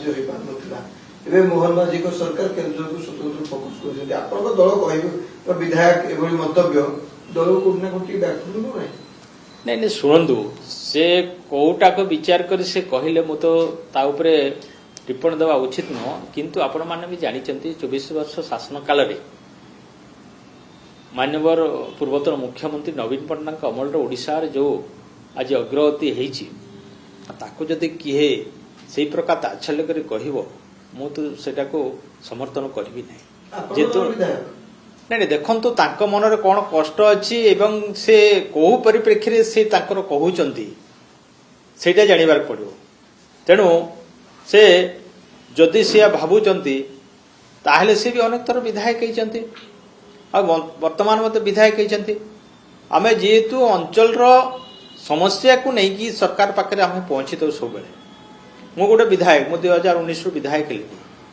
कार्य हो पार नथिला एबे मोहन माझी को सरकार केंद्र को स्वतंत्र फोकस कर आपन दल कह विधायक एभली मंतव्य दल को व्याख्या नहीं नहीं नहीं शुणु से कौटा को विचार कर से कहले मु तो ता उपरे टिप्पणी देवा उचित नुह किंतु आपण माने भी जानिचंती 24 वर्ष शासन काल रे मान्यवर पूर्वतन मुख्यमंत्री नवीन पट्टनायक अमल ओडिशा जो आज अग्रगति होईची ताको जदि किए से प्रकार ताच्छल्य करी कहबो मु तो सेटा को समर्थन करबी नहीं जेतु नहीं देखंतु तांको मनरे कोन कष्ट अछि एवं से कोहु परिप्रेक्षी रे से तांकर कहउचंती सेटा जानिबार पड़ो तेणु से जदि से भावुचंती ताहले से भी अनेक थर विधायक कहचंती आ वर्तमान मते विधायक कहचंती आमे जेतु अंचल रो समस्या को नहीं कि सरकार पाखे आम पहुंची तो सब बेले मु गोटे विधायक मु 2019 विधायक हेली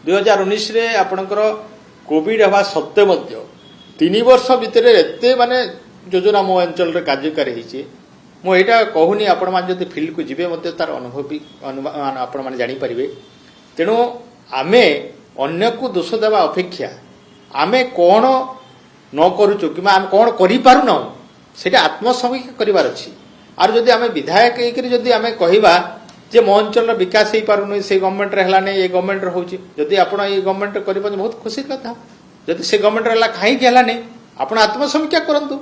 2019 रे आपणकर कोविड हवा सत्ते मध्य 3 वर्ष भितर एते माने योजना मो अंचल रे कार्यकारी हिची मु एटा कहूनी आपण मान जदि फील्ड को जिबे मते तार अनुभवी आपण मान जानि परिबे तेणु आमे अन्य को दोष देवा अपेक्षा आमे कोन न करूचो कि आम कोन करि पारु न सेटा आत्मसमीक्षा करिवार अछि आर जदि आमे विधायक एकरी जदि आमे कहिबा जे मो अंचल विकास हो पारुनी से गवर्नमेंट रे हलाने ये गवर्नमेंट रे होची जदि आपण ये गवर्नमेंट करिबा बहुत खुशी कथा जदि से गवर्नमेंट रे हला काहे के हलाने आपण आत्मसमीक्षा करंतु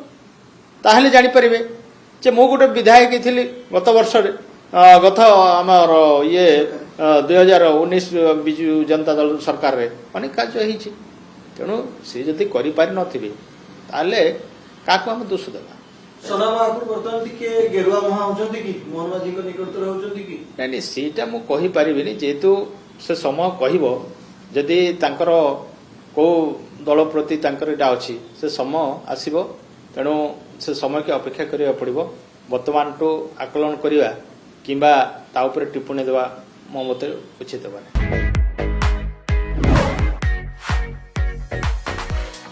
ताहले जानि परिबे जे मो गोटे विधायक थिली गत वर्ष रे गत हमर ये 2019 बिजु जनता दल सरकार रे अनेक कार्य हिची तेणु से जदि करि पारि नथिबे ताले काको हम दोष देबा सदा महापुर वर्तमान टिके गेरुआ महा होचंती कि मोहन माझी को निकटतर होचंती कि नहीं सीटा मु कहि परिबिनी जेतु से समय कहबो जदि तांकर को दल प्रति तांकर एटा अछि से समय आसीबो तेणु से समय के अपेक्षा करिया पड़िबो वर्तमान तो आकलन करिवा किंबा ता ऊपर टिप्पणी देवा मो मते उचित बने।